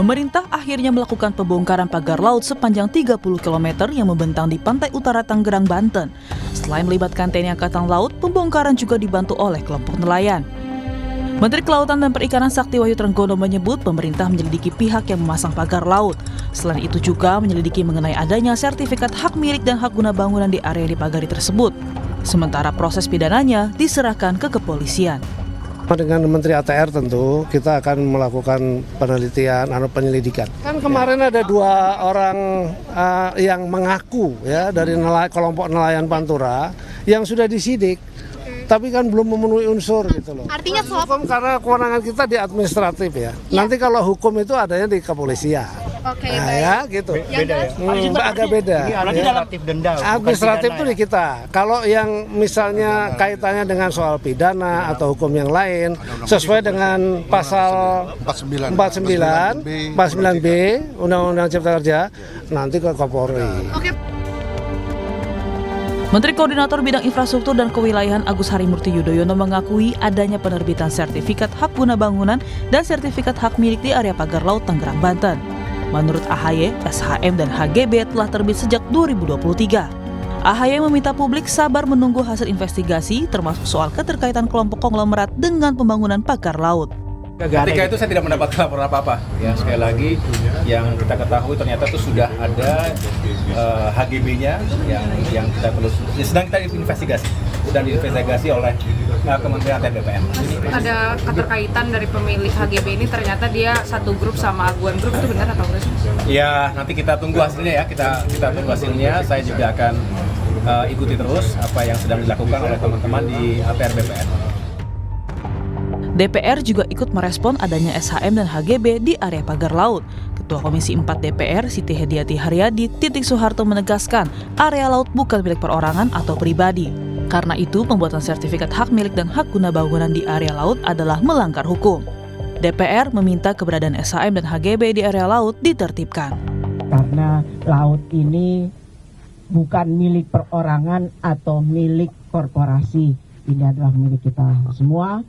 Pemerintah akhirnya melakukan pembongkaran pagar laut sepanjang 30 km yang membentang di pantai utara Tangerang, Banten. Selain melibatkan TNI Angkatan Laut, pembongkaran juga dibantu oleh kelompok nelayan. Menteri Kelautan dan Perikanan Sakti Wahyu Trenggono menyebut pemerintah menyelidiki pihak yang memasang pagar laut. Selain itu juga menyelidiki mengenai adanya sertifikat hak milik dan hak guna bangunan di area dipagari tersebut. Sementara proses pidananya diserahkan ke kepolisian. Dengan Menteri ATR tentu kita akan melakukan penelitian atau penyelidikan. Kan kemarin ada 2 orang yang mengaku ya dari kelompok nelayan Pantura yang sudah disidik, tapi kan belum memenuhi unsur gitu loh. Artinya hukum karena kewenangan kita di administratif ya. Nanti kalau hukum itu adanya di kepolisian. Oke, nah, baik. ya gitu. Beda ya. Agak beda. Administratif denda. Administratif itu di kita. Kalau yang misalnya kaitannya dengan soal pidana atau hukum yang lain sesuai dengan pasal 49B Undang-Undang Cipta Kerja nanti ke Kapolri. Oke. Menteri Koordinator Bidang Infrastruktur dan Kewilayahan Agus Harimurti Yudhoyono mengakui adanya penerbitan sertifikat hak guna bangunan dan sertifikat hak milik di area pagar laut Tangerang, Banten. Menurut AHY, SHM dan HGB telah terbit sejak 2023. AHY meminta publik sabar menunggu hasil investigasi termasuk soal keterkaitan kelompok konglomerat dengan pembangunan pagar laut. Ketika itu saya tidak mendapat laporan apa-apa. Ya, sekali lagi yang kita ketahui ternyata itu sudah ada HGB-nya yang kita terus sedang kita investigasi. Sudah diinvestigasi oleh Kementerian ATR BPN. Ada keterkaitan dari pemilik HGB ini, ternyata dia satu grup sama Aguan Group, itu benar atau enggak? Ya, nanti kita tunggu hasilnya ya. Kita tunggu hasilnya. Saya juga akan ikuti terus apa yang sedang dilakukan oleh teman-teman di ATR BPN. DPR juga ikut merespon adanya SHM dan HGB di area pagar laut. Ketua Komisi 4 DPR Siti Hediati Haryadi Titik Soeharto menegaskan area laut bukan milik perorangan atau pribadi. Karena itu pembuatan sertifikat hak milik dan hak guna bangunan di area laut adalah melanggar hukum. DPR meminta keberadaan SHM dan HGB di area laut ditertibkan. Karena laut ini bukan milik perorangan atau milik korporasi. Ini adalah milik kita semua.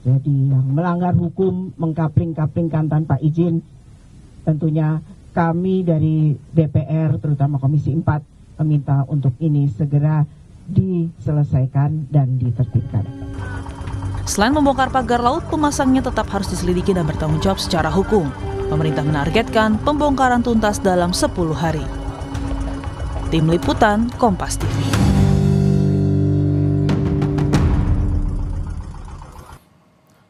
Jadi yang melanggar hukum, mengkapling-kaplingkan tanpa izin, tentunya kami dari DPR, terutama Komisi 4, meminta untuk ini segera diselesaikan dan ditertibkan. Selain membongkar pagar laut, pemasangnya tetap harus diselidiki dan bertanggung jawab secara hukum. Pemerintah menargetkan pembongkaran tuntas dalam 10 hari. Tim Liputan, Kompas TV.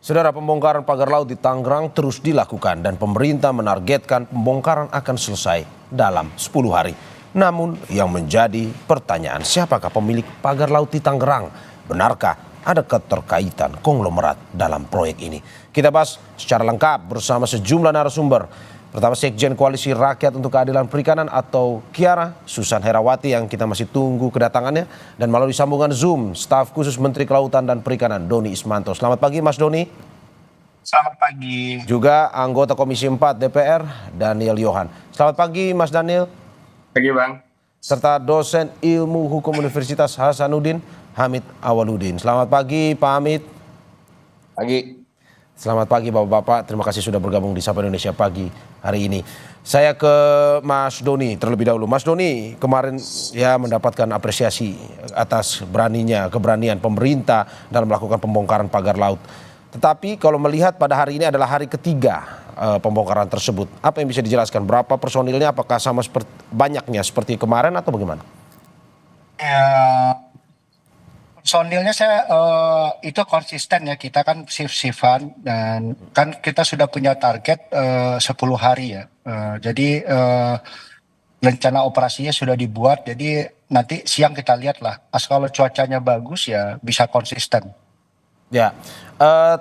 Saudara, pembongkaran pagar laut di Tangerang terus dilakukan dan pemerintah menargetkan pembongkaran akan selesai dalam 10 hari. Namun yang menjadi pertanyaan, siapakah pemilik pagar laut di Tangerang? Benarkah ada keterkaitan konglomerat dalam proyek ini? Kita bahas secara lengkap bersama sejumlah narasumber. Pertama, Sekjen Koalisi Rakyat untuk Keadilan Perikanan atau Kiara, Susan Herawati yang kita masih tunggu kedatangannya. Dan melalui sambungan Zoom, staf khusus Menteri Kelautan dan Perikanan Doni Ismanto. Selamat pagi Mas Doni. Selamat pagi. Juga anggota Komisi 4 DPR Daniel Yohan. Selamat pagi Mas Daniel. Pagi Bang. Serta dosen Ilmu Hukum Universitas Hasanuddin Hamid Awaludin. Selamat pagi Pak Hamid. Pagi. Selamat pagi Bapak-Bapak, terima kasih sudah bergabung di Sapa Indonesia Pagi hari ini. Saya ke Mas Doni terlebih dahulu. Mas Doni kemarin ya mendapatkan apresiasi atas keberanian pemerintah dalam melakukan pembongkaran pagar laut. Tetapi kalau melihat pada hari ini adalah hari ketiga pembongkaran tersebut. Apa yang bisa dijelaskan? Berapa personilnya? Apakah sama banyaknya seperti kemarin atau bagaimana? Ya, personilnya saya itu konsisten ya, kita kan shift-shiftan dan kan kita sudah punya target 10 hari ya. Jadi rencana operasinya sudah dibuat, jadi nanti siang kita lihat lah. Kalau cuacanya bagus ya bisa konsisten. Ya,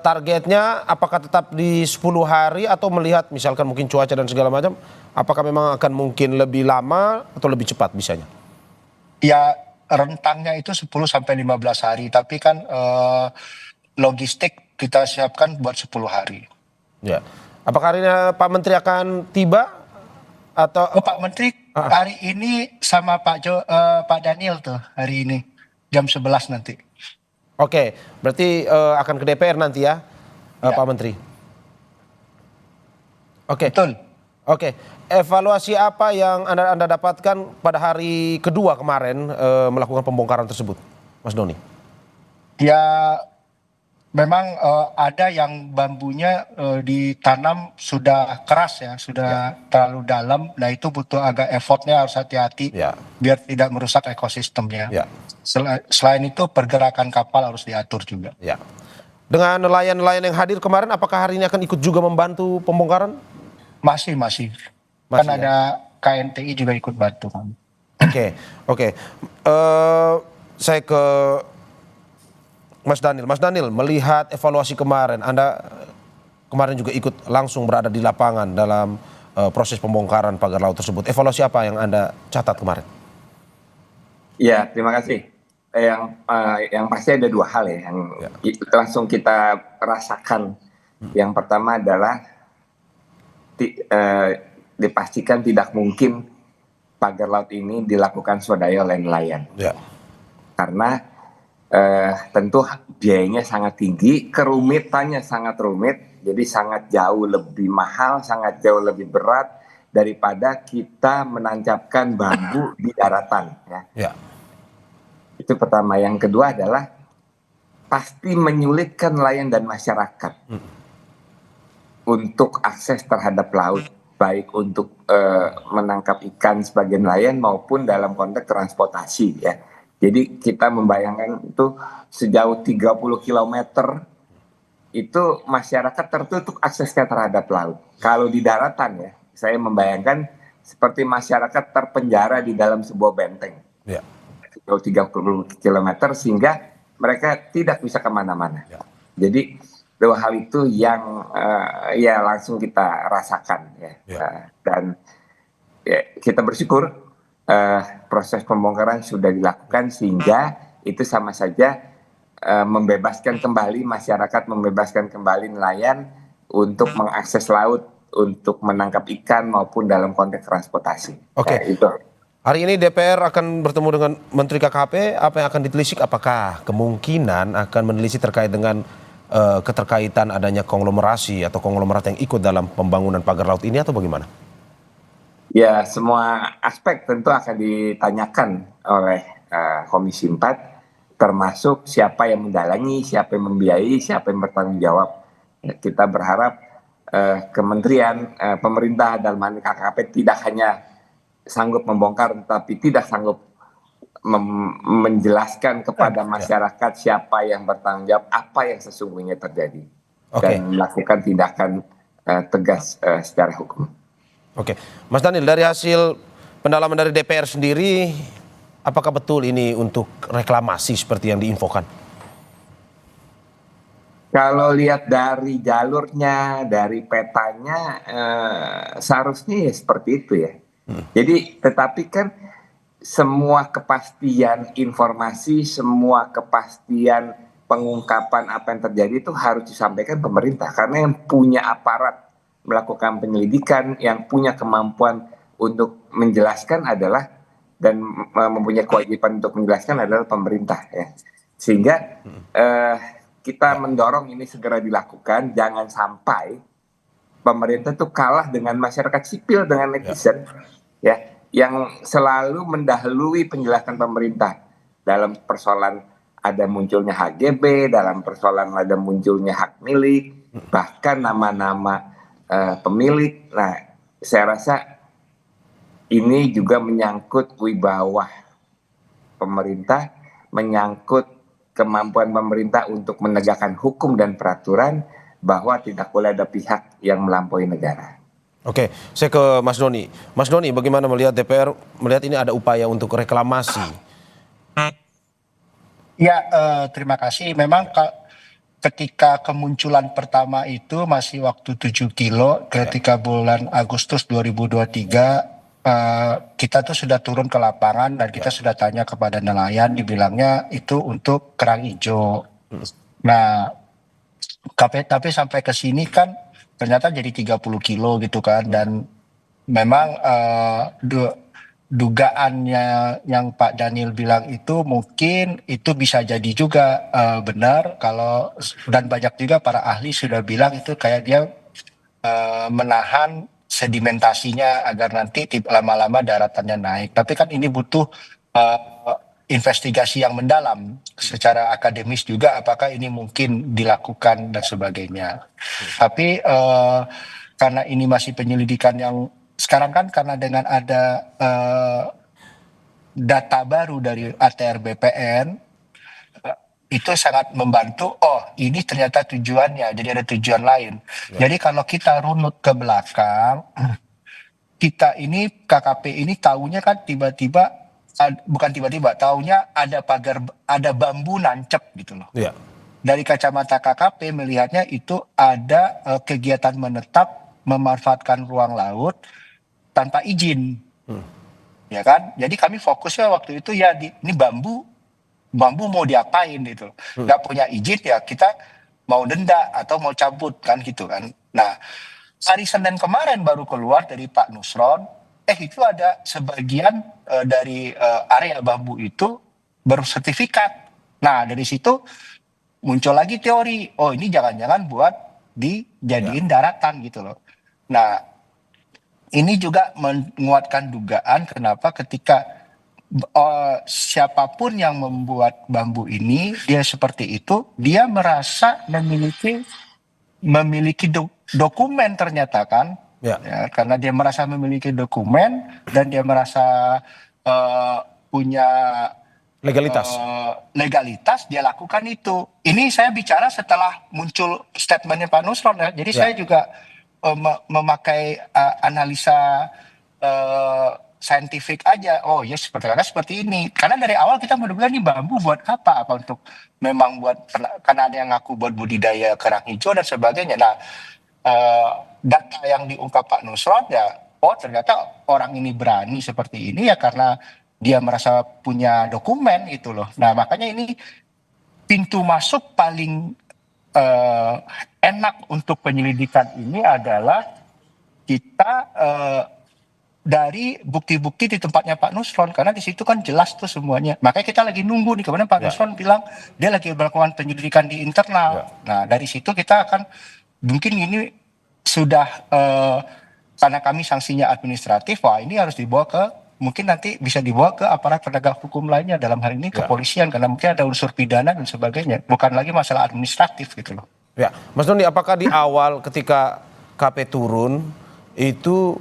targetnya apakah tetap di 10 hari atau melihat misalkan mungkin cuaca dan segala macam, apakah memang akan mungkin lebih lama atau lebih cepat bisanya? Ya, rentangnya itu 10 sampai 15 hari, tapi kan logistik kita siapkan buat 10 hari. Ya. Apakah hari ini Pak Menteri akan tiba atau Pak Menteri hari ini sama Pak Daniel tuh hari ini jam 11 nanti. Oke, berarti akan ke DPR nanti ya, Pak Menteri. Oke. Betul. Oke, evaluasi apa yang Anda dapatkan pada hari kedua kemarin melakukan pembongkaran tersebut, Mas Doni? Ya, memang ada yang bambunya ditanam sudah keras ya, sudah terlalu dalam. Nah itu butuh agak effortnya, harus hati-hati Ya. biar tidak merusak ekosistemnya. Ya. Selain itu pergerakan kapal harus diatur juga. Ya. Dengan nelayan-nelayan yang hadir kemarin, apakah hari ini akan ikut juga membantu pembongkaran? Masih. Kan ya? ada KNTI juga ikut bantu kan. Oke. Saya ke Mas Daniel. Mas Daniel, melihat evaluasi kemarin, Anda kemarin juga ikut langsung berada di lapangan dalam proses pembongkaran pagar laut tersebut. Evaluasi apa yang Anda catat kemarin? Ya, terima kasih. Yang pasti ada dua hal ya yang langsung kita rasakan. Yang pertama adalah dipastikan tidak mungkin pagar laut ini dilakukan swadaya oleh nelayan. Ya. Karena tentu biayanya sangat tinggi, kerumitannya sangat rumit, jadi sangat jauh lebih mahal, sangat jauh lebih berat daripada kita menancapkan bambu di daratan. Ya. Itu pertama. Yang kedua adalah pasti menyulitkan nelayan dan masyarakat untuk akses terhadap laut, baik untuk menangkap ikan sebagai nelayan maupun dalam konteks transportasi ya. Jadi kita membayangkan itu sejauh 30 km itu masyarakat tertutup aksesnya terhadap laut. Kalau di daratan ya, saya membayangkan seperti masyarakat terpenjara di dalam sebuah benteng. Ya. Sejauh 30 km sehingga mereka tidak bisa kemana-mana. Ya. Jadi dua hal itu yang ya langsung kita rasakan ya. Dan ya, kita bersyukur proses pembongkaran sudah dilakukan sehingga itu sama saja membebaskan kembali masyarakat, membebaskan kembali nelayan untuk mengakses laut, untuk menangkap ikan maupun dalam konteks transportasi. Oke. Itu. Hari ini DPR akan bertemu dengan Menteri KKP. Apa yang akan ditelisik? Apakah kemungkinan akan menelisik terkait dengan keterkaitan adanya konglomerasi atau konglomerat yang ikut dalam pembangunan pagar laut ini atau bagaimana? Ya, semua aspek tentu akan ditanyakan oleh Komisi 4, termasuk siapa yang mendalangi, siapa yang membiayai, siapa yang bertanggung jawab. Kita berharap kementerian, pemerintah dalam hal ini KKP tidak hanya sanggup membongkar, tetapi tidak sanggup menjelaskan kepada masyarakat siapa yang bertanggung jawab, apa yang sesungguhnya terjadi, dan melakukan tindakan tegas secara hukum. Oke, Mas Daniel, dari hasil pendalaman dari DPR sendiri, apakah betul ini untuk reklamasi seperti yang diinfokan? Kalau lihat dari jalurnya, dari petanya, seharusnya ya seperti itu ya. Jadi, tetapi kan semua kepastian informasi, semua kepastian pengungkapan apa yang terjadi itu harus disampaikan pemerintah. Karena yang punya aparat melakukan penyelidikan, yang punya kemampuan untuk menjelaskan adalah, dan mempunyai kewajiban untuk menjelaskan adalah pemerintah ya. Sehingga kita mendorong ini segera dilakukan, jangan sampai pemerintah itu kalah dengan masyarakat sipil, dengan netizen ya, yang selalu mendahului penjelasan pemerintah dalam persoalan ada munculnya HGB, dalam persoalan ada munculnya hak milik, bahkan nama-nama pemilik. Nah, saya rasa ini juga menyangkut wibawa pemerintah, menyangkut kemampuan pemerintah untuk menegakkan hukum dan peraturan, bahwa tidak boleh ada pihak yang melampaui negara. Oke, saya ke Mas Doni. Mas Doni, bagaimana melihat DPR melihat ini ada upaya untuk reklamasi? Ya, terima kasih. Memang ketika kemunculan pertama itu masih waktu 7 kilo, ketika bulan Agustus 2023, kita tuh sudah turun ke lapangan dan kita sudah tanya kepada nelayan, dibilangnya itu untuk kerang hijau. Nah, tapi sampai ke sini kan ternyata jadi 30 kilo gitu kan, dan memang dugaannya yang Pak Daniel bilang itu mungkin itu bisa jadi juga benar, kalau, dan banyak juga para ahli sudah bilang itu kayak dia menahan sedimentasinya agar nanti lama-lama daratannya naik. Tapi kan ini butuh uh, investigasi yang mendalam secara akademis juga, apakah ini mungkin dilakukan dan sebagainya. Tapi karena ini masih penyelidikan yang sekarang kan, karena dengan ada data baru dari ATR BPN, itu sangat membantu. Oh, ini ternyata tujuannya, jadi ada tujuan lain. Jadi kalau kita runut ke belakang, kita ini KKP ini taunya kan tiba-tiba, bukan tiba-tiba, taunya ada ada bambu nancep gitu loh. Ya. Dari kacamata KKP melihatnya itu ada kegiatan menetap memanfaatkan ruang laut tanpa izin. Ya kan? Jadi kami fokusnya waktu itu ya ini bambu mau diapain gitu. Nggak punya izin ya kita mau denda atau mau cabut kan gitu kan. Nah, hari Senin kemarin baru keluar dari Pak Nusron, itu ada sebagian dari area bambu itu bersertifikat. Nah, dari situ muncul lagi teori, oh ini jangan-jangan buat dijadiin daratan gitu loh. Nah, ini juga menguatkan dugaan kenapa ketika siapapun yang membuat bambu ini, dia seperti itu, dia merasa memiliki dokumen ternyata kan. Ya, karena dia merasa memiliki dokumen dan dia merasa punya legalitas, dia lakukan itu. Ini saya bicara setelah muncul statementnya Pak Nusron ya. Jadi saya juga memakai analisa saintifik aja. Oh ya seperti ini. Karena dari awal kita menduga nih bambu buat apa? Apa untuk memang buat, karena ada yang ngaku buat budidaya kerang hijau dan sebagainya. Nah, data yang diungkap Pak Nusron ya, oh ternyata orang ini berani seperti ini ya karena dia merasa punya dokumen gitu loh. Nah makanya ini pintu masuk paling enak untuk penyelidikan ini adalah kita dari bukti-bukti di tempatnya Pak Nusron, karena di situ kan jelas tuh semuanya. Makanya kita lagi nunggu nih, kemarin Pak Nusron bilang dia lagi melakukan penyelidikan di internal. Nah dari situ kita akan mungkin ini sudah karena kami sanksinya administratif, wah ini harus dibawa ke, mungkin nanti bisa dibawa ke aparat penegak hukum lainnya, dalam hal ini kepolisian, karena mungkin ada unsur pidana dan sebagainya, bukan lagi masalah administratif gitu loh. Ya, Mas Doni, apakah di awal ketika KP turun itu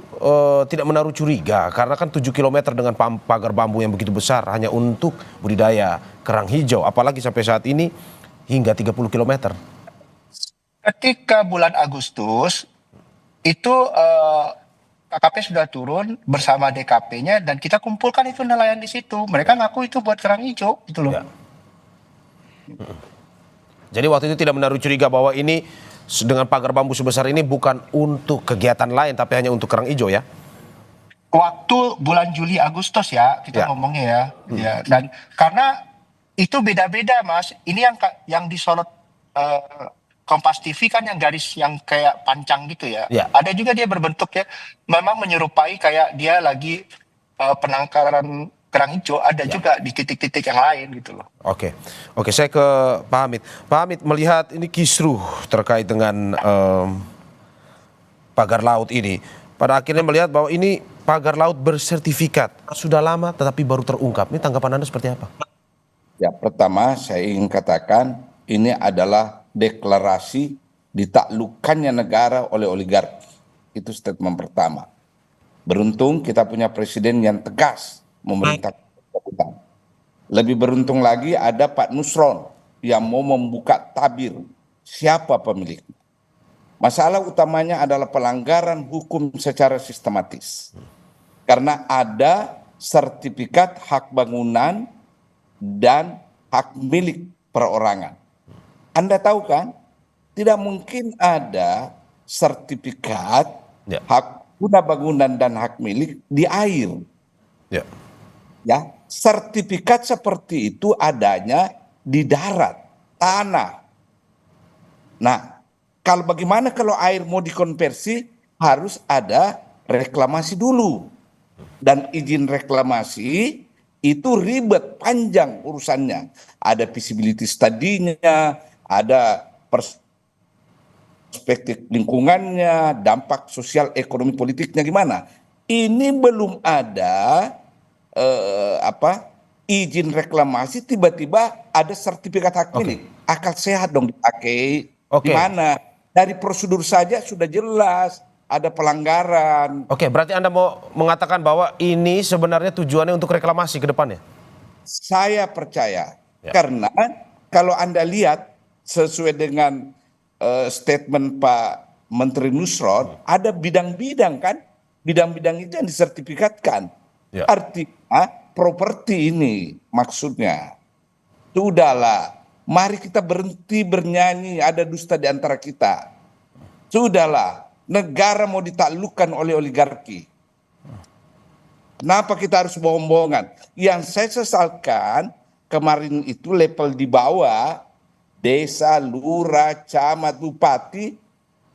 tidak menaruh curiga karena kan 7 km dengan pagar bambu yang begitu besar hanya untuk budidaya kerang hijau, apalagi sampai saat ini hingga 30 km? Ketika bulan Agustus itu KKP sudah turun bersama DKP-nya dan kita kumpulkan itu nelayan di situ. Mereka ngaku itu buat kerang hijau gitu loh. Ya. Jadi waktu itu tidak menaruh curiga bahwa ini dengan pagar bambu sebesar ini bukan untuk kegiatan lain tapi hanya untuk kerang hijau ya? Waktu bulan Juli Agustus ya kita ngomongnya ya. Ya. Dan karena itu beda-beda Mas. Ini yang disorot Kompas TV kan yang garis yang kayak pancang gitu ya. Ada juga dia berbentuk ya, memang menyerupai kayak dia lagi penangkaran kerang hijau, ada juga di titik-titik yang lain gitu loh. Oke, saya ke Pak Hamid. Pak Hamid, melihat ini kisruh terkait dengan pagar laut ini, pada akhirnya melihat bahwa ini pagar laut bersertifikat, sudah lama tetapi baru terungkap. Ini tanggapan Anda seperti apa? Ya, pertama saya ingin katakan ini adalah deklarasi ditaklukkannya negara oleh oligarki. Itu statement pertama. Beruntung kita punya presiden yang tegas memerintahkan kebutuhan. Lebih beruntung lagi ada Pak Nusron yang mau membuka tabir siapa pemiliknya. Masalah utamanya adalah pelanggaran hukum secara sistematis. Karena ada sertifikat hak bangunan dan hak milik perorangan. Anda tahu kan, tidak mungkin ada sertifikat hak guna bangunan dan hak milik di air. Ya, sertifikat seperti itu adanya di darat, tanah. Nah, bagaimana kalau air mau dikonversi harus ada reklamasi dulu. Dan izin reklamasi itu ribet, panjang urusannya. Ada feasibility study-nya, ada perspektif lingkungannya, dampak sosial ekonomi politiknya gimana. Ini belum ada izin reklamasi, tiba-tiba ada sertifikat hak milik. Akal sehat dong dipakai. Di mana? Dari prosedur saja sudah jelas ada pelanggaran. Oke, berarti Anda mau mengatakan bahwa ini sebenarnya tujuannya untuk reklamasi ke depannya? Saya percaya, karena kalau Anda lihat sesuai dengan statement Pak Menteri Nusron, ada bidang-bidang kan, bidang-bidang itu yang disertifikatkan. Artinya properti ini maksudnya, sudahlah, mari kita berhenti bernyanyi ada dusta di antara kita. Sudahlah, negara mau ditaklukkan oleh oligarki. Kenapa kita harus bohong-bohongan? Yang saya sesalkan kemarin itu level di bawah, desa, lurah, camat, bupati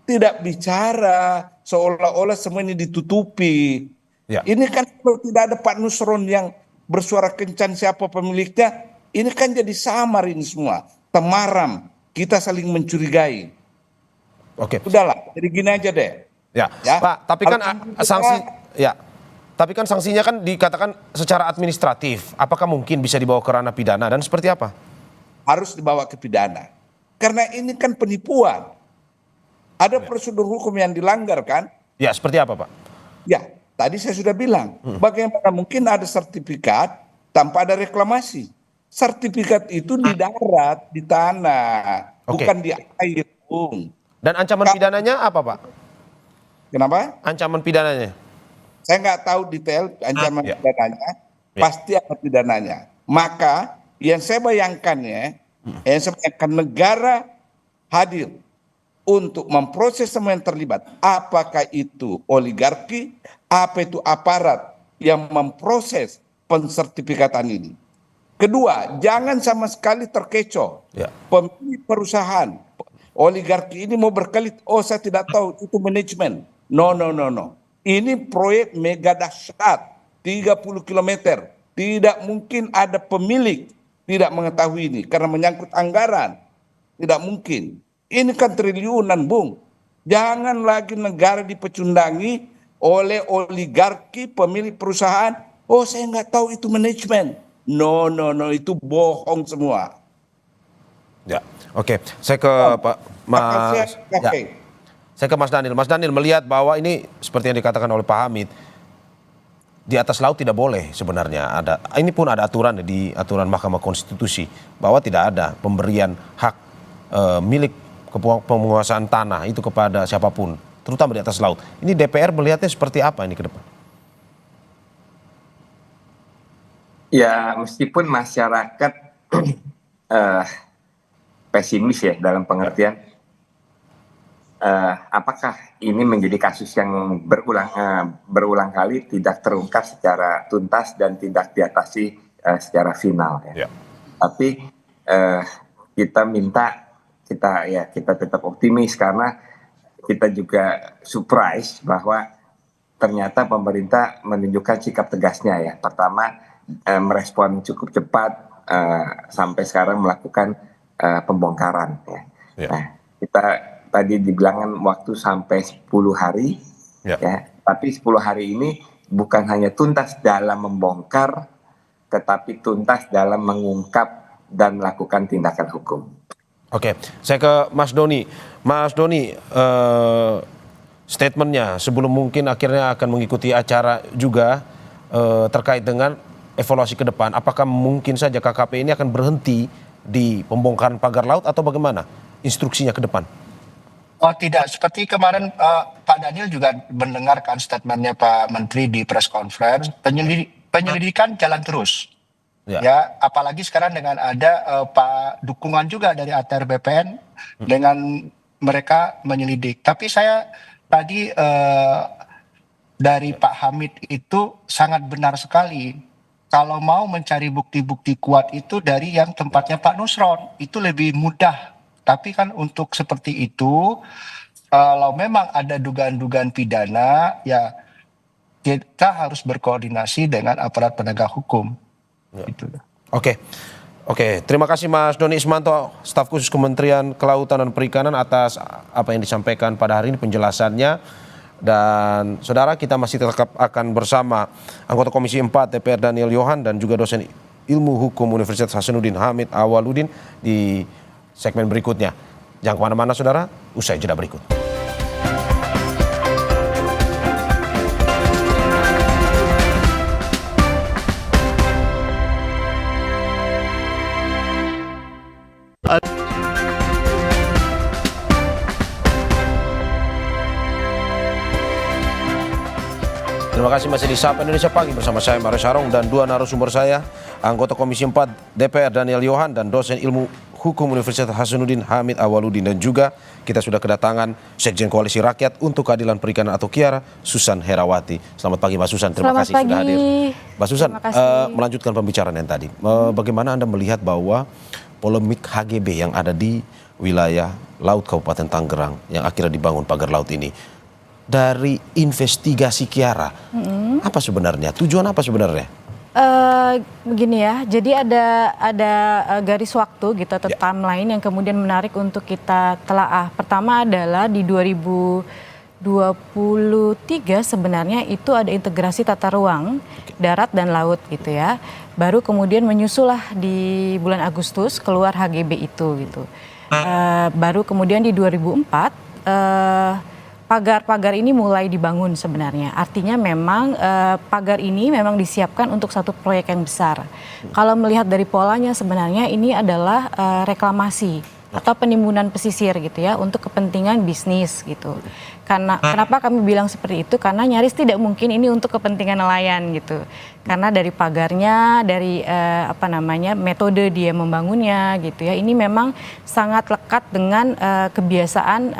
tidak bicara, seolah-olah semua ini ditutupi. Ini kan kalau tidak ada Pak Nusron yang bersuara kencang siapa pemiliknya, ini kan jadi samar ini semua, temaram, kita saling mencurigai. Udahlah, jadi gini aja deh. Pak, tapi kan tapi kan sanksinya kan dikatakan secara administratif. Apakah mungkin bisa dibawa ke ranah pidana dan seperti apa? Harus dibawa ke pidana. Karena ini kan penipuan. Ada prosedur hukum yang dilanggar kan? Ya, seperti apa, Pak? Ya, tadi saya sudah bilang, bagaimana mungkin ada sertifikat tanpa ada reklamasi. Sertifikat itu di darat, di tanah, bukan di air, Bung. Dan ancaman pidananya apa, Pak? Kenapa? Ancaman pidananya? Saya nggak tahu detail ancaman pidananya, pasti ada pidananya. Maka yang saya bayangkan negara hadir untuk memproses semua yang terlibat. Apakah itu oligarki, apa itu aparat yang memproses pensertifikatan ini. Kedua, jangan sama sekali terkecoh. Pemilik perusahaan, oligarki ini mau berkelit, oh saya tidak tahu, itu manajemen. No. Ini proyek mega dahsyat, 30 km. Tidak mungkin ada pemilik tidak mengetahui ini, karena menyangkut anggaran. Tidak mungkin. Ini kan triliunan, Bung. Jangan lagi negara dipecundangi oleh oligarki, pemilik perusahaan. Oh saya nggak tahu itu manajemen. No, itu bohong semua. Saya ke Pak Mas. Saya ke Mas Daniel. Mas Daniel melihat bahwa ini seperti yang dikatakan oleh Pak Hamid, di atas laut tidak boleh sebenarnya ada. Ini pun ada aturan di aturan Mahkamah Konstitusi bahwa tidak ada pemberian hak milik penguasaan tanah itu kepada siapapun, terutama di atas laut. Ini DPR melihatnya seperti apa ini ke depan? Ya, meskipun masyarakat pesimis ya dalam pengertian apakah ini menjadi kasus yang berulang kali tidak terungkap secara tuntas dan tidak diatasi secara final ya. Tapi kita tetap optimis karena kita juga surprise bahwa ternyata pemerintah menunjukkan sikap tegasnya ya. Pertama merespon cukup cepat sampai sekarang melakukan pembongkaran ya. Nah, kita tadi dibilangkan waktu sampai 10 hari ya, tapi 10 hari ini bukan hanya tuntas dalam membongkar tetapi tuntas dalam mengungkap dan melakukan tindakan hukum. Saya ke Mas Doni. Mas Doni, statementnya sebelum mungkin akhirnya akan mengikuti acara juga terkait dengan evaluasi ke depan, apakah mungkin saja KKP ini akan berhenti di pembongkaran pagar laut atau bagaimana instruksinya ke depan? Oh tidak, seperti kemarin Pak Daniel juga mendengarkan statementnya Pak Menteri di press conference, penyelidikan jalan terus. Ya, apalagi sekarang dengan ada Pak dukungan juga dari ATR BPN dengan mereka menyelidik. Tapi saya tadi dari Pak Hamid itu sangat benar sekali. Kalau mau mencari bukti-bukti kuat itu dari yang tempatnya Pak Nusron, itu lebih mudah. Tapi kan untuk seperti itu, kalau memang ada dugaan-dugaan pidana, ya kita harus berkoordinasi dengan aparat penegak hukum. Oke, terima kasih Mas Doni Ismanto, staf khusus Kementerian Kelautan dan Perikanan atas apa yang disampaikan pada hari ini penjelasannya. Dan saudara, kita masih tetap akan bersama anggota Komisi 4 DPR Daniel Johan dan juga dosen Ilmu Hukum Universitas Hasanuddin Hamid Awaludin di segmen berikutnya. Jangan kemana-mana saudara, usai jeda berikut. Terima kasih masih di Sapa Indonesia Pagi bersama saya Mario Sarong dan dua narasumber saya, anggota Komisi 4 DPR Daniel Johan dan dosen Ilmu Hukum Universitas Hasanuddin Hamid Awaludin, dan juga kita sudah kedatangan Sekjen Koalisi Rakyat untuk Keadilan Perikanan atau KIARA, Susan Herawati. Selamat pagi Mbak Susan, terima kasih sudah hadir. Mbak Susan, melanjutkan pembicaraan yang tadi, bagaimana Anda melihat bahwa polemik HGB yang ada di wilayah Laut Kabupaten Tangerang yang akhirnya dibangun pagar laut ini, dari investigasi KIARA, apa sebenarnya? Tujuan apa sebenarnya? Begini ya, jadi ada garis waktu gitu atau timeline yang kemudian menarik untuk kita telaah. Pertama adalah di 2023 sebenarnya itu ada integrasi tata ruang darat dan laut gitu ya. Baru kemudian menyusullah di bulan Agustus keluar HGB itu gitu. Baru kemudian di 2004 pagar-pagar ini mulai dibangun sebenarnya. Artinya memang pagar ini memang disiapkan untuk satu proyek yang besar. Kalau melihat dari polanya sebenarnya ini adalah reklamasi atau penimbunan pesisir gitu ya untuk kepentingan bisnis gitu. Karena kenapa kami bilang seperti itu? Karena nyaris tidak mungkin ini untuk kepentingan nelayan gitu. Karena dari pagarnya, dari metode dia membangunnya gitu ya. Ini memang sangat lekat dengan kebiasaan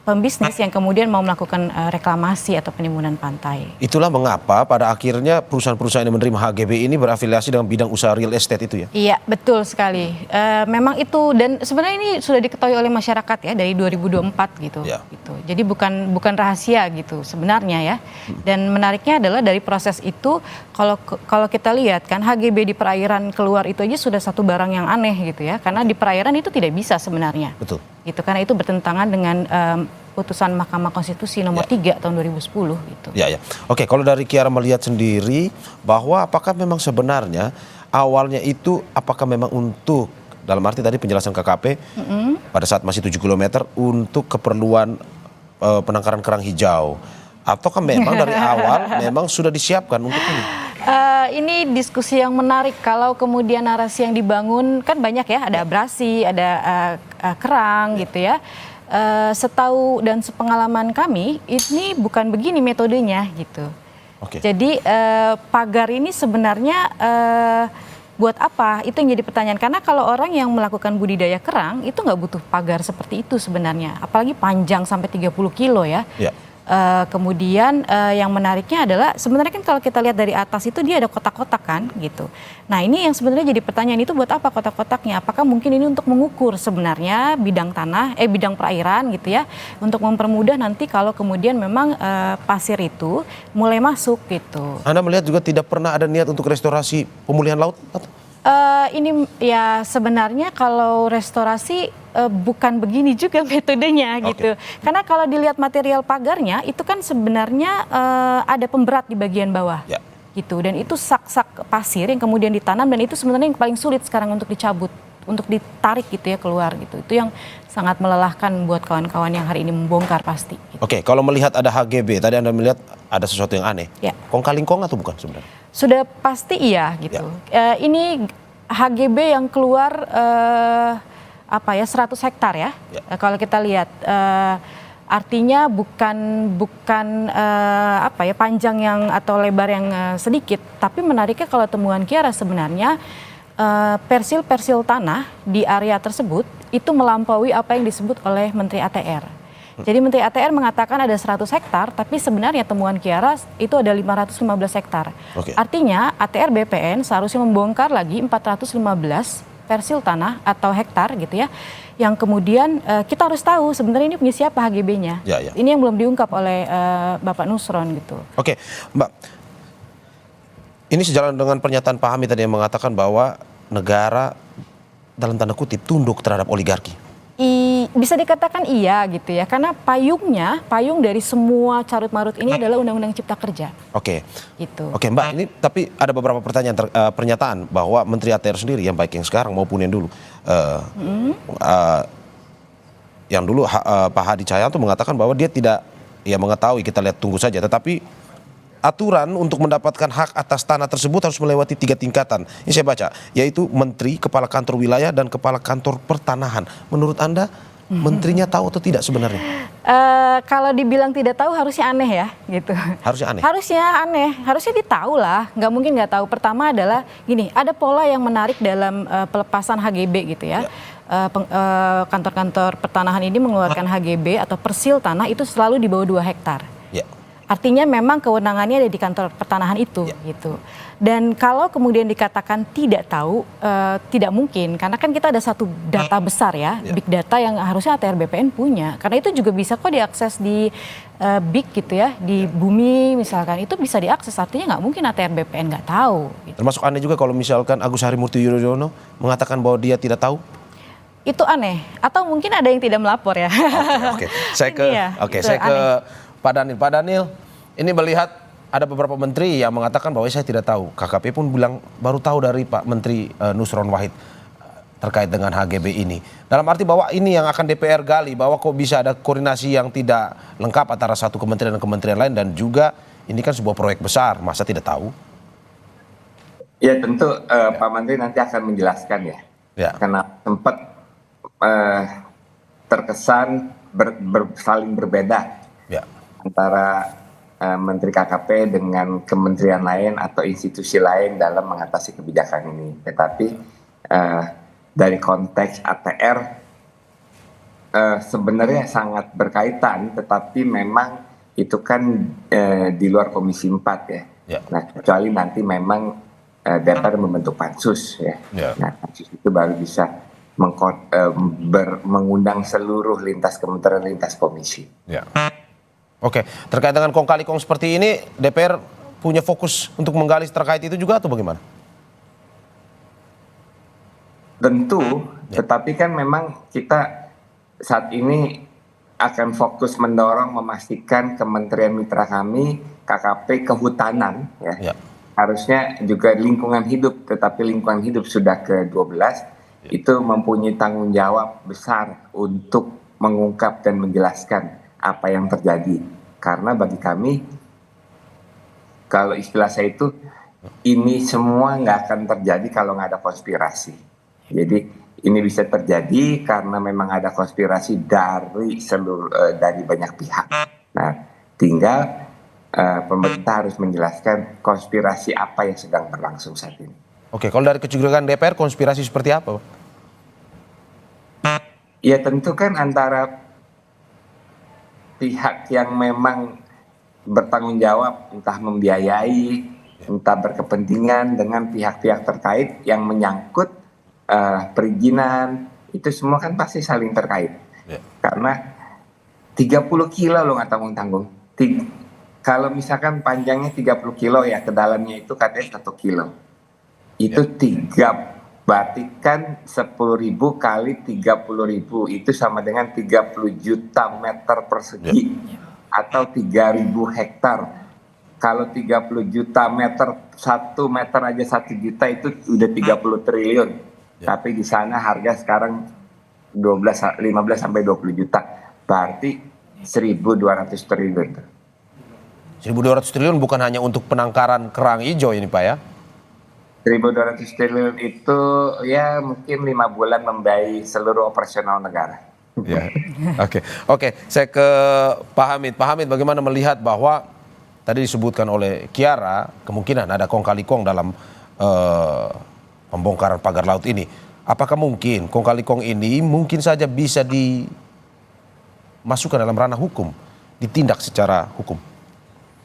pembisnis yang kemudian mau melakukan reklamasi atau penimbunan pantai. Itulah mengapa pada akhirnya perusahaan-perusahaan yang menerima HGB ini berafiliasi dengan bidang usaha real estate itu ya? Iya, betul sekali. Memang itu, dan sebenarnya ini sudah diketahui oleh masyarakat ya dari 2024 gitu. Ya. Gitu. Jadi bukan rahasia gitu sebenarnya ya. Dan menariknya adalah dari proses itu kalau kita lihat kan HGB di perairan keluar itu aja sudah satu barang yang aneh gitu ya. Karena di perairan itu tidak bisa sebenarnya. Betul. Gitu, karena itu bertentangan dengan putusan Mahkamah Konstitusi nomor 3 tahun 2010 gitu. Ya. Oke, kalau dari KIARA melihat sendiri bahwa apakah memang sebenarnya awalnya itu apakah memang untuk, dalam arti tadi penjelasan KKP pada saat masih 7 km untuk keperluan penangkaran kerang hijau, ataukah memang dari awal memang sudah disiapkan untuk ini? Ini diskusi yang menarik. Kalau kemudian narasi yang dibangun kan banyak ya, ada abrasi, ada kerang gitu ya. Setahu dan sepengalaman kami ini bukan begini metodenya gitu. Jadi pagar ini sebenarnya buat apa? Itu yang jadi pertanyaan. Karena kalau orang yang melakukan budidaya kerang itu nggak butuh pagar seperti itu sebenarnya. Apalagi panjang sampai 30 kilo ya. Kemudian yang menariknya adalah sebenarnya kan kalau kita lihat dari atas itu dia ada kotak-kotak kan gitu. Nah ini yang sebenarnya jadi pertanyaan, itu buat apa kotak-kotaknya? Apakah mungkin ini untuk mengukur sebenarnya bidang perairan gitu ya, untuk mempermudah nanti kalau kemudian memang pasir itu mulai masuk gitu. Anda melihat juga tidak pernah ada niat untuk restorasi pemulihan laut? Ini ya sebenarnya kalau restorasi bukan begini juga metodenya gitu. Karena kalau dilihat material pagarnya itu kan sebenarnya ada pemberat di bagian bawah gitu. Dan itu sak-sak pasir yang kemudian ditanam, dan itu sebenarnya yang paling sulit sekarang untuk dicabut, untuk ditarik gitu ya keluar gitu. Itu yang sangat melelahkan buat kawan-kawan yang hari ini membongkar pasti. Gitu. Kalau melihat ada HGB, tadi Anda melihat ada sesuatu yang aneh. Kong kali kong atau bukan sebenarnya? Sudah pasti iya gitu. Ini HGB yang keluar 100 hektar ya. Kalau kita lihat artinya bukan panjang yang atau lebar yang sedikit, tapi menariknya kalau temuan KIARA sebenarnya persil tanah di area tersebut itu melampaui apa yang disebut oleh Menteri ATR. Jadi Menteri ATR mengatakan ada 100 hektar, tapi sebenarnya temuan KIARA itu ada 515 hektar. Artinya ATR BPN seharusnya membongkar lagi 415 persil tanah atau hektar gitu ya. Yang kemudian kita harus tahu sebenarnya ini punya siapa HGB-nya. Ini yang belum diungkap oleh Bapak Nusron gitu. Mbak, ini sejalan dengan pernyataan Pak Hamid tadi yang mengatakan bahwa negara dalam tanda kutip tunduk terhadap oligarki? Bisa dikatakan iya gitu ya, karena payung dari semua carut-marut ini adalah Undang-Undang Cipta Kerja. Oke. Gitu. Oke Mbak, ini tapi ada beberapa pernyataan bahwa Menteri ATR sendiri, yang baik yang sekarang maupun yang dulu, Pak Hadi Cahyanto mengatakan bahwa dia tidak mengetahui, kita lihat tunggu saja, tetapi aturan untuk mendapatkan hak atas tanah tersebut harus melewati 3 tingkatan. Ini saya baca, yaitu Menteri, Kepala Kantor Wilayah, dan Kepala Kantor Pertanahan. Menurut Anda, menterinya tahu atau tidak sebenarnya? Kalau dibilang tidak tahu harusnya aneh ya, gitu. Harusnya aneh? Harusnya aneh, harusnya ditahu lah, nggak mungkin nggak tahu. Pertama adalah gini, ada pola yang menarik dalam pelepasan HGB gitu ya. Kantor-kantor pertanahan ini mengeluarkan HGB atau persil tanah itu selalu di bawah 2 hektar. Artinya memang kewenangannya ada di kantor pertanahan itu, gitu. Dan kalau kemudian dikatakan tidak tahu, tidak mungkin, karena kan kita ada satu data besar ya, big data yang harusnya ATR BPN punya. Karena itu juga bisa kok diakses di big gitu ya, di bumi misalkan, itu bisa diakses. Artinya nggak mungkin ATR BPN nggak tahu. Gitu. Termasuk aneh juga kalau misalkan Agus Harimurti Yudhoyono mengatakan bahwa dia tidak tahu. Itu aneh, atau mungkin ada yang tidak melapor ya. Oke. Saya ke Pak Daniel. Pak Daniel, ini melihat ada beberapa menteri yang mengatakan bahwa saya tidak tahu. KKP pun bilang baru tahu dari Pak Menteri Nusron Wahid terkait dengan HGB ini. Dalam arti bahwa ini yang akan DPR gali, bahwa kok bisa ada koordinasi yang tidak lengkap antara satu kementerian dan kementerian lain, dan juga ini kan sebuah proyek besar, masa tidak tahu? Ya tentu Pak Menteri nanti akan menjelaskan ya. Karena sempat terkesan saling berbeda antara Menteri KKP dengan kementerian lain atau institusi lain dalam mengatasi kebijakan ini. Tetapi dari konteks ATR sebenarnya sangat berkaitan, tetapi memang itu kan di luar Komisi 4 ya. Nah, kecuali nanti memang DPR membentuk pansus ya. Nah, pansus itu baru bisa mengundang seluruh lintas kementerian, lintas komisi. Oke, terkait dengan kong kali kong seperti ini, DPR punya fokus untuk menggali terkait itu juga atau bagaimana? Tentu, tetapi kan memang kita saat ini akan fokus mendorong memastikan kementerian mitra kami, KKP, kehutanan ya. Harusnya juga lingkungan hidup, tetapi lingkungan hidup sudah ke-12, itu mempunyai tanggung jawab besar untuk mengungkap dan menjelaskan apa yang terjadi. Karena bagi kami, kalau istilah saya itu, ini semua nggak akan terjadi kalau nggak ada konspirasi. Jadi ini bisa terjadi karena memang ada konspirasi dari banyak pihak. Nah, tinggal pemerintah harus menjelaskan konspirasi apa yang sedang berlangsung saat ini. Oke, kalau dari kecurigaan DPR, konspirasi seperti apa? Ya tentu kan antara pihak yang memang bertanggung jawab, entah membiayai, entah berkepentingan dengan pihak-pihak terkait yang menyangkut perizinan, itu semua kan pasti saling terkait. Karena 30 kilo loh nggak tanggung-tanggung. Kalau misalkan panjangnya 30 kilo ya, ke dalamnya itu katanya 1 kilo. Itu berarti kan 10.000 kali 30.000 itu sama dengan 30 juta meter persegi atau 3.000 hektar. Kalau 30 juta meter, 1 meter aja 1 juta itu udah 30 triliun. Tapi di sana harga sekarang 15 sampai 20 juta. Berarti 1.200 triliun. 1.200 triliun bukan hanya untuk penangkaran kerang hijau ini Pak ya? 1.200 triliun itu ya mungkin 5 bulan membiayai seluruh operasional negara. Oke, saya ke Pak Hamid. Pak Hamid, bagaimana melihat bahwa tadi disebutkan oleh Kiara kemungkinan ada kong kali kong dalam pembongkaran pagar laut ini. Apakah mungkin kong kali kong ini mungkin saja bisa dimasukkan dalam ranah hukum, ditindak secara hukum?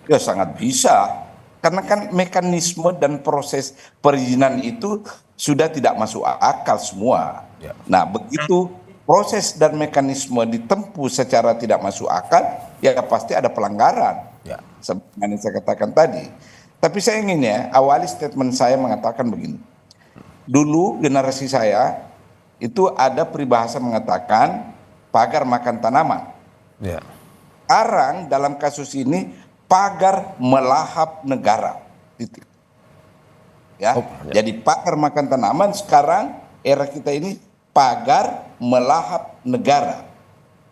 Ya sangat bisa. Karena kan mekanisme dan proses perizinan itu sudah tidak masuk akal semua. Nah, begitu proses dan mekanisme ditempuh secara tidak masuk akal, ya pasti ada pelanggaran. Seperti yang saya katakan tadi. Tapi saya ingin awali statement saya mengatakan begini. Dulu generasi saya itu ada peribahasa mengatakan pagar makan tanaman. Ya. Sekarang dalam kasus ini pagar melahap negara. Titik. Ya. Jadi pagar makan tanaman, sekarang era kita ini pagar melahap negara.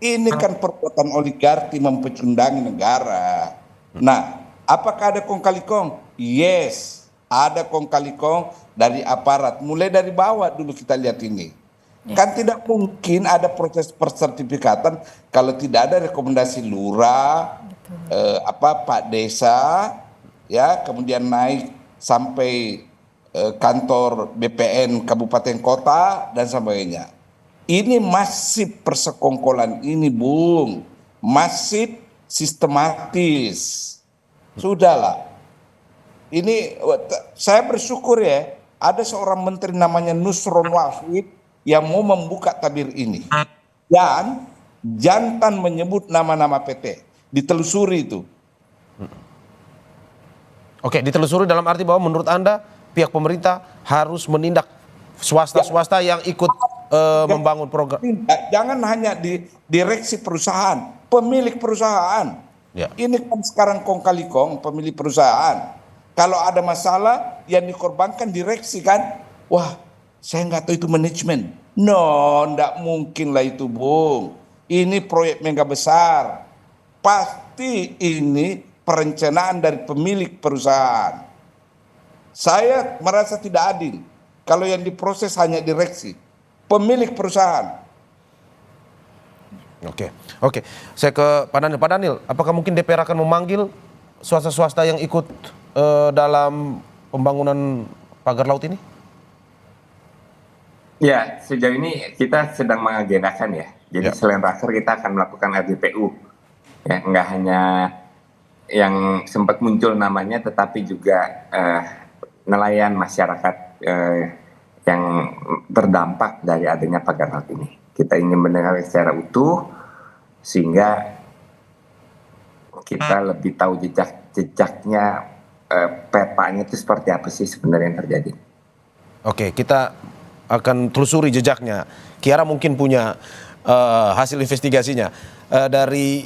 Ini kan perbuatan oligarki mempecundangi negara. Nah, apakah ada kong kali kong? Yes, ada kong kali kong dari aparat. Mulai dari bawah dulu kita lihat ini. Kan tidak mungkin ada proses persertifikatan kalau tidak ada rekomendasi lurah, Pak Desa, ya, kemudian naik sampai kantor BPN kabupaten kota dan sebagainya. Ini masih persekongkolan ini, Bung, masih sistematis. Sudahlah. Ini saya bersyukur ya, ada seorang menteri namanya Nusron Wahid yang mau membuka tabir ini. Dan jantan menyebut nama-nama PT. Ditelusuri itu. Oke, ditelusuri dalam arti bahwa menurut Anda pihak pemerintah harus menindak swasta-swasta yang ikut membangun program. Jangan hanya di direksi perusahaan, pemilik perusahaan. Ya. Ini kan sekarang kong kali kong pemilik perusahaan. Kalau ada masalah yang dikorbankan direksi kan, wah saya nggak tahu itu manajemen. No, nggak mungkin lah itu, Bung. Ini proyek mega besar. Pasti ini perencanaan dari pemilik perusahaan. Saya merasa tidak adil kalau yang diproses hanya direksi, pemilik perusahaan. Oke. Saya ke Pak Daniel. Pak Daniel, apakah mungkin DPR akan memanggil swasta-swasta yang ikut dalam pembangunan pagar laut ini? Ya, sejauh ini kita sedang mengagendakan ya. Jadi selain raker kita akan melakukan RDPU. Ya, nggak hanya yang sempat muncul namanya, tetapi juga nelayan masyarakat yang terdampak dari adanya pagar laut ini. Kita ingin mendengar secara utuh sehingga kita lebih tahu jejaknya, petanya itu seperti apa sih sebenarnya yang terjadi. Oke, kita akan telusuri jejaknya. Kiara mungkin punya hasil investigasinya dari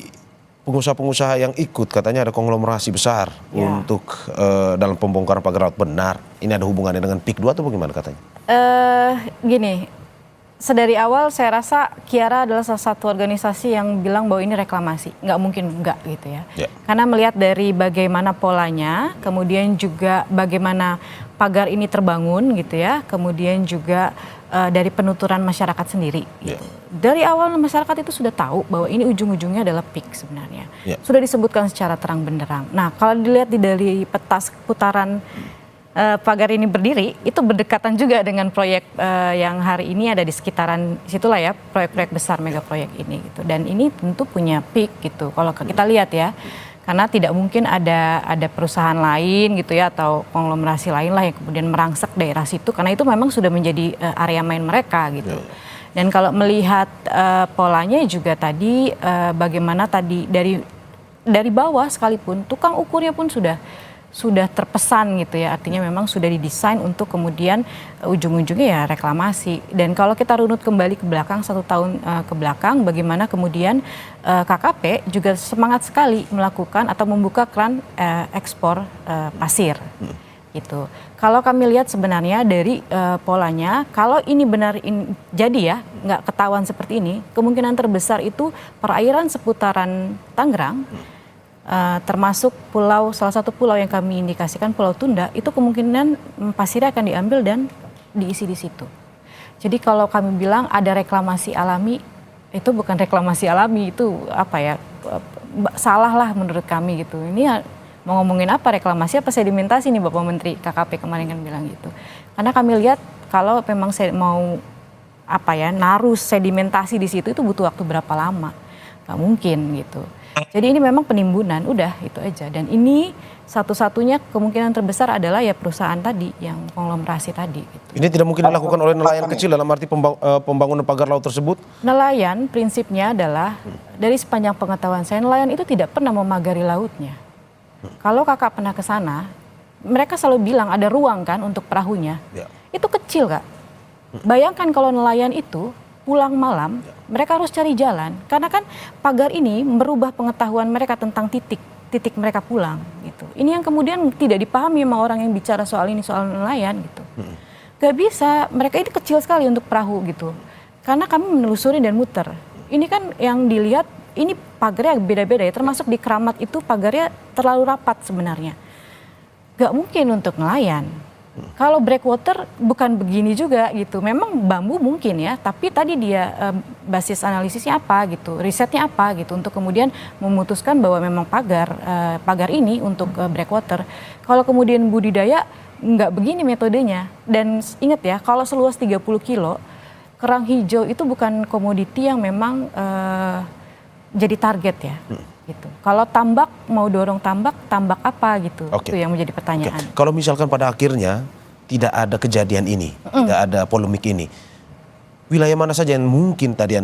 pengusaha-pengusaha yang ikut, katanya ada konglomerasi besar untuk dalam pembongkaran pagar laut. Benar? Ini ada hubungannya dengan PIK 2 atau bagaimana katanya? Gini, sedari awal saya rasa Kiara adalah salah satu organisasi yang bilang bahwa ini reklamasi. Nggak mungkin enggak gitu ya. Karena melihat dari bagaimana polanya, kemudian juga bagaimana pagar ini terbangun gitu ya, kemudian juga dari penuturan masyarakat sendiri. Gitu. Dari awal masyarakat itu sudah tahu bahwa ini ujung-ujungnya adalah PIK sebenarnya. Sudah disebutkan secara terang benderang. Nah, kalau dilihat dari peta putaran pagar ini berdiri, itu berdekatan juga dengan proyek yang hari ini ada di sekitaran situlah ya, proyek-proyek besar mega proyek ini gitu. Dan ini tentu punya PIK gitu. Kalau kita lihat ya, karena tidak mungkin ada perusahaan lain gitu ya atau konglomerasi lain lah yang kemudian merangsek daerah situ, karena itu memang sudah menjadi area main mereka gitu. Dan kalau melihat polanya juga tadi bagaimana tadi dari bawah sekalipun tukang ukurnya pun sudah terpesan gitu ya, artinya memang sudah didesain untuk kemudian ujung-ujungnya ya reklamasi. Dan kalau kita runut kembali ke belakang 1 tahun ke belakang, bagaimana kemudian KKP juga semangat sekali melakukan atau membuka keran ekspor pasir gitu. Kalau kami lihat sebenarnya dari polanya, kalau ini benar jadi ya nggak ketahuan seperti ini, kemungkinan terbesar itu perairan seputaran Tangerang, termasuk salah satu pulau yang kami indikasikan Pulau Tunda, itu kemungkinan pasirnya akan diambil dan diisi di situ. Jadi kalau kami bilang ada reklamasi alami, itu bukan reklamasi alami, itu apa ya, salah lah menurut kami gitu. Ini mau ngomongin apa, reklamasi apa sedimentasi nih Bapak Menteri KKP kemarin kan bilang gitu. Karena kami lihat kalau memang mau apa ya naruh sedimentasi di situ itu butuh waktu berapa lama, nggak mungkin gitu. Jadi ini memang penimbunan, udah itu aja. Dan ini satu-satunya kemungkinan terbesar adalah ya perusahaan tadi yang konglomerasi tadi. Gitu. Ini tidak mungkin dilakukan oleh nelayan kecil dalam arti pembangunan pagar laut tersebut? Nelayan prinsipnya adalah dari sepanjang pengetahuan saya, nelayan itu tidak pernah memagari lautnya. Kalau kakak pernah ke sana, mereka selalu bilang ada ruang kan untuk perahunya. Ya. Itu kecil Kak. Bayangkan kalau nelayan itu pulang malam, mereka harus cari jalan. Karena kan pagar ini merubah pengetahuan mereka tentang titik mereka pulang gitu. Ini yang kemudian tidak dipahami sama orang yang bicara soal ini, soal nelayan gitu. Gak bisa, mereka ini kecil sekali untuk perahu gitu. Karena kami menelusuri dan muter. Ini kan yang dilihat, ini pagarnya beda-beda ya, termasuk di Keramat itu pagarnya terlalu rapat sebenarnya. Gak mungkin untuk nelayan. Kalau breakwater bukan begini juga gitu. Memang bambu mungkin ya, tapi tadi dia basis analisisnya apa gitu, risetnya apa gitu untuk kemudian memutuskan bahwa memang pagar ini untuk breakwater. Kalau kemudian budidaya nggak begini metodenya. Dan ingat ya, kalau seluas 30 kilo, kerang hijau itu bukan komoditi yang memang jadi target ya. Gitu. Kalau tambak mau dorong tambak apa gitu, itu yang menjadi pertanyaan. Kalau misalkan pada akhirnya tidak ada kejadian ini, tidak ada polemik ini, wilayah mana saja yang mungkin tadi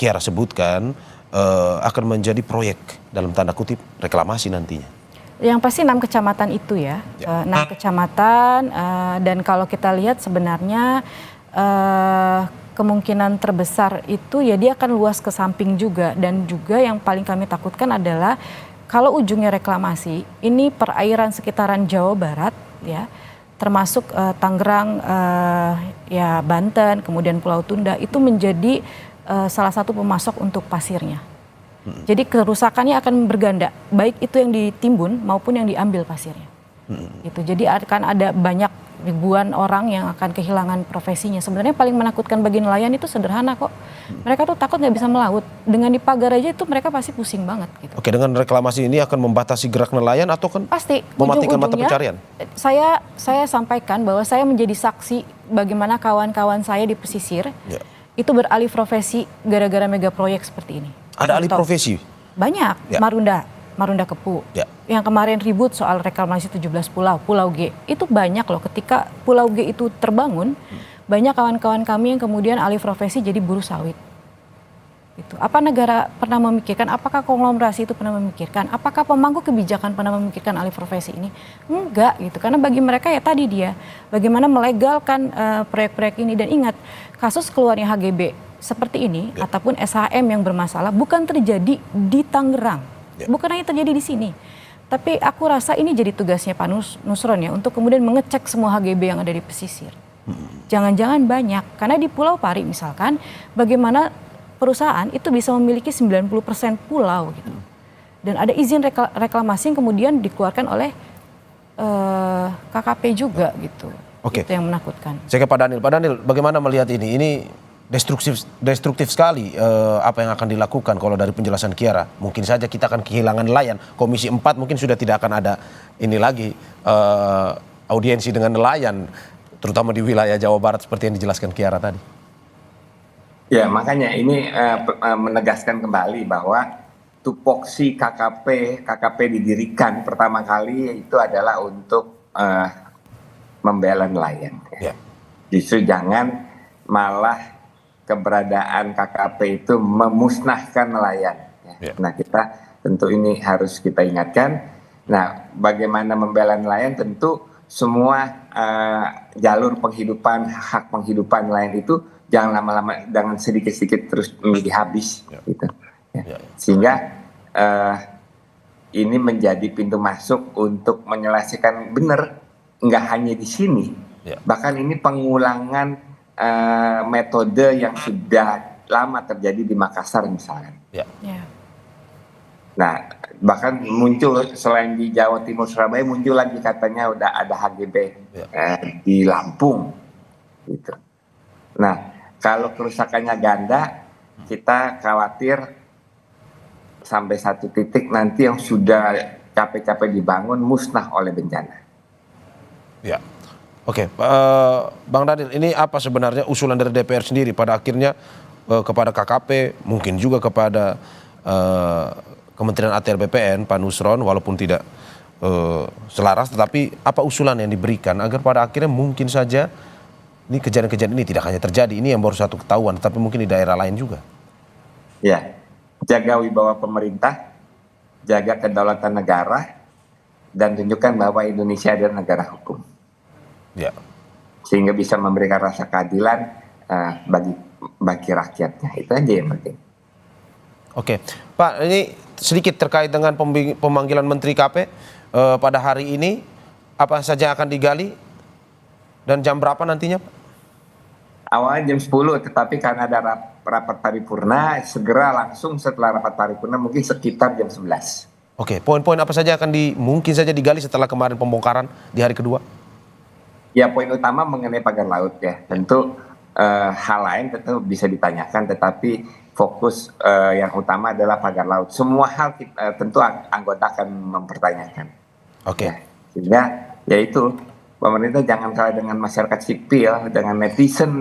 Kiara sebutkan akan menjadi proyek dalam tanda kutip reklamasi nantinya? Yang pasti 6 kecamatan itu ya, 6 kecamatan dan kalau kita lihat sebenarnya kemungkinan terbesar itu ya dia akan luas ke samping juga, dan juga yang paling kami takutkan adalah kalau ujungnya reklamasi ini perairan sekitaran Jawa Barat ya, termasuk Tangerang, ya Banten, kemudian Pulau Tunda itu menjadi salah satu pemasok untuk pasirnya. Jadi kerusakannya akan berganda, baik itu yang ditimbun maupun yang diambil pasirnya. Gitu. Jadi akan ada banyak ribuan orang yang akan kehilangan profesinya. Sebenarnya paling menakutkan bagi nelayan itu sederhana kok. Mereka tuh takut nggak bisa melaut. Dengan dipagar aja itu mereka pasti pusing banget. Gitu. Oke, dengan reklamasi ini akan membatasi gerak nelayan atau kan pasti mematikan mata pencarian? Saya sampaikan bahwa saya menjadi saksi bagaimana kawan-kawan saya di pesisir itu beralih profesi gara-gara mega proyek seperti ini. Ada alih profesi? Banyak. Marunda Kepu. Yang kemarin ribut soal reklamasi 17 pulau, Pulau G. Itu banyak loh, ketika Pulau G itu terbangun, banyak kawan-kawan kami yang kemudian alih profesi jadi buruh sawit. Gitu. Apa negara pernah memikirkan, apakah konglomerasi itu pernah memikirkan, apakah pemangku kebijakan pernah memikirkan alih profesi ini? Enggak gitu, karena bagi mereka ya tadi dia, bagaimana melegalkan proyek-proyek ini. Dan ingat, kasus keluarnya HGB seperti ini, ataupun SHM yang bermasalah, bukan terjadi di Tangerang. Bukan hanya terjadi di sini, tapi aku rasa ini jadi tugasnya Pak Nusron ya untuk kemudian mengecek semua HGB yang ada di pesisir. Jangan-jangan banyak, karena di Pulau Pari misalkan, bagaimana perusahaan itu bisa memiliki 90% pulau gitu. Dan ada izin reklamasi yang kemudian dikeluarkan oleh KKP juga gitu. Oke. Itu yang menakutkan. Saya ke Pak Daniel. Pak Daniel, bagaimana melihat ini? Ini destruktif sekali apa yang akan dilakukan kalau dari penjelasan Kiara. Mungkin saja kita akan kehilangan nelayan. Komisi 4 mungkin sudah tidak akan ada ini lagi audiensi dengan nelayan, terutama di wilayah Jawa Barat seperti yang dijelaskan Kiara tadi. Ya, makanya ini menegaskan kembali bahwa tupoksi KKP didirikan pertama kali itu adalah untuk membela nelayan. Justru jangan malah keberadaan KKP itu memusnahkan nelayan. Nah, kita tentu ini harus kita ingatkan. Nah, bagaimana membela nelayan, tentu semua jalur penghidupan, hak penghidupan nelayan itu jangan lama-lama, jangan sedikit-sedikit terus menjadi habis. Gitu. Sehingga ini menjadi pintu masuk untuk menyelesaikan benar, nggak hanya di sini. Bahkan ini pengulangan metode yang sudah lama terjadi di Makassar misalnya. Nah, bahkan muncul selain di Jawa Timur, Surabaya, muncul lagi katanya udah ada HGB di Lampung, gitu. Nah, kalau kerusakannya ganda, kita khawatir sampai satu titik nanti yang sudah capek-capek dibangun musnah oleh bencana. Oke, Bang Daniel, ini apa sebenarnya usulan dari DPR sendiri pada akhirnya kepada KKP, mungkin juga kepada Kementerian ATR BPN, Pak Nusron, walaupun tidak selaras, tetapi apa usulan yang diberikan agar pada akhirnya mungkin saja ini kejadian-kejadian ini tidak hanya terjadi, ini yang baru satu ketahuan, tapi mungkin di daerah lain juga. Ya, jaga wibawa pemerintah, jaga kedaulatan negara, dan tunjukkan bahwa Indonesia adalah negara hukum. Ya. Sehingga bisa memberikan rasa keadilan bagi rakyatnya. Itu aja yang penting. Oke, Pak, ini sedikit terkait dengan pemanggilan Menteri KP pada hari ini. Apa saja akan digali dan jam berapa nantinya, Pak? Awalnya jam 10, tetapi karena ada rapat paripurna, segera langsung setelah rapat paripurna mungkin sekitar jam 11. Oke, poin-poin apa saja akan mungkin saja digali setelah kemarin pembongkaran di hari kedua? Ya, poin utama mengenai pagar laut ya. Tentu hal lain tentu bisa ditanyakan, tetapi fokus yang utama adalah pagar laut. Semua hal tentu anggota akan mempertanyakan. Oke. Ya, sehingga yaitu pemerintah jangan kalah dengan masyarakat sipil, dengan netizen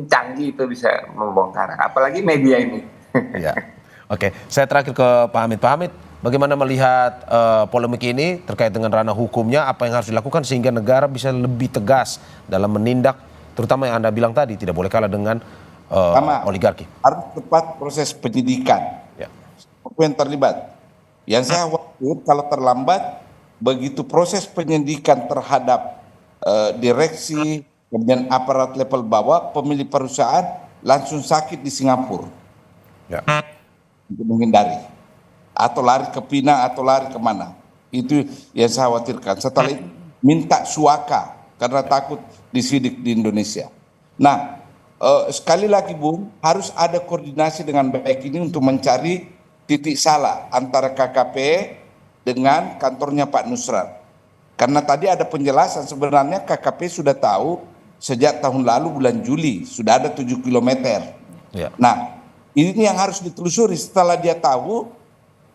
canggih itu bisa membongkar. Apalagi media ini. Ya. Oke, saya terakhir ke Pak Hamid. Pak Hamid, bagaimana melihat polemik ini terkait dengan ranah hukumnya, apa yang harus dilakukan sehingga negara bisa lebih tegas dalam menindak, terutama yang Anda bilang tadi, tidak boleh kalah dengan oligarki. Harus tepat proses penyidikan. Ya. Siapa yang terlibat? Yang saya khawatir kalau terlambat, begitu proses penyidikan terhadap direksi, kemudian aparat level bawah, pemilik perusahaan langsung sakit di Singapura. Ya. Untuk menghindari. Atau lari ke Pina, atau lari kemana. Itu yang saya khawatirkan. Setelah itu minta suaka karena takut disidik di Indonesia. Nah, sekali lagi Bung, harus ada koordinasi dengan baik ini untuk mencari titik salah antara KKP dengan kantornya Pak Nusrat. Karena tadi ada penjelasan sebenarnya KKP sudah tahu sejak tahun lalu bulan Juli sudah ada 7 km. Ya. Nah, ini yang harus ditelusuri. Setelah dia tahu,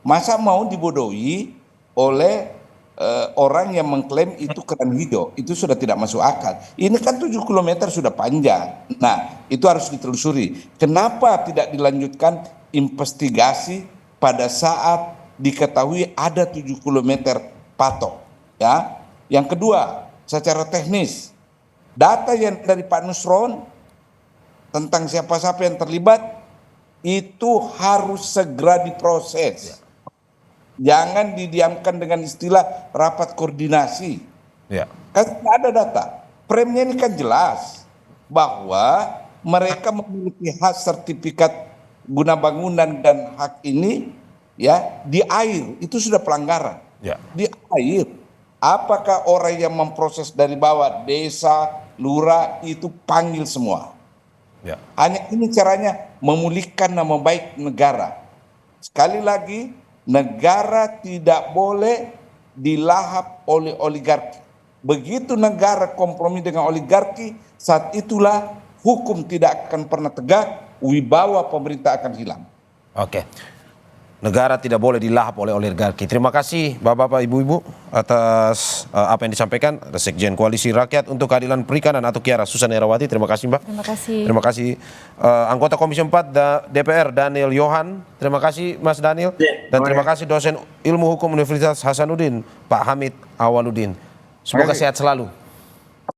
masa mau dibodohi oleh orang yang mengklaim itu keran hijau, itu sudah tidak masuk akal. Ini kan 7 km sudah panjang. Nah, itu harus ditelusuri. Kenapa tidak dilanjutkan investigasi pada saat diketahui ada 7 km patok? Ya. Yang kedua, secara teknis, data yang dari Pak Nusron tentang siapa-siapa yang terlibat itu harus segera diproses. Jangan didiamkan dengan istilah rapat koordinasi. Ya. Kan tidak ada data. Premnya ini kan jelas bahwa mereka memiliki hak sertifikat guna bangunan dan hak ini ya di air, itu sudah pelanggaran. Ya. Di air. Apakah orang yang memproses dari bawah, desa, lurah itu panggil semua. Ya. Hanya ini caranya memulihkan nama baik negara. Sekali lagi, negara tidak boleh dilahap oleh oligarki. Begitu negara kompromi dengan oligarki, saat itulah hukum tidak akan pernah tegak, wibawa pemerintah akan hilang. Oke. Negara tidak boleh dilahap oleh oligarki. Terima kasih Bapak-bapak, Ibu-ibu atas apa yang disampaikan. Sekjen Koalisi Rakyat untuk Keadilan Perikanan atau Kiara Susan Herawati. Terima kasih Mbak. Terima kasih. Terima kasih anggota Komisi 4 DPR Daniel Yohan. Terima kasih Mas Daniel. Dan terima kasih dosen Ilmu Hukum Universitas Hasanuddin Pak Hamid Awaludin. Semoga sehat selalu.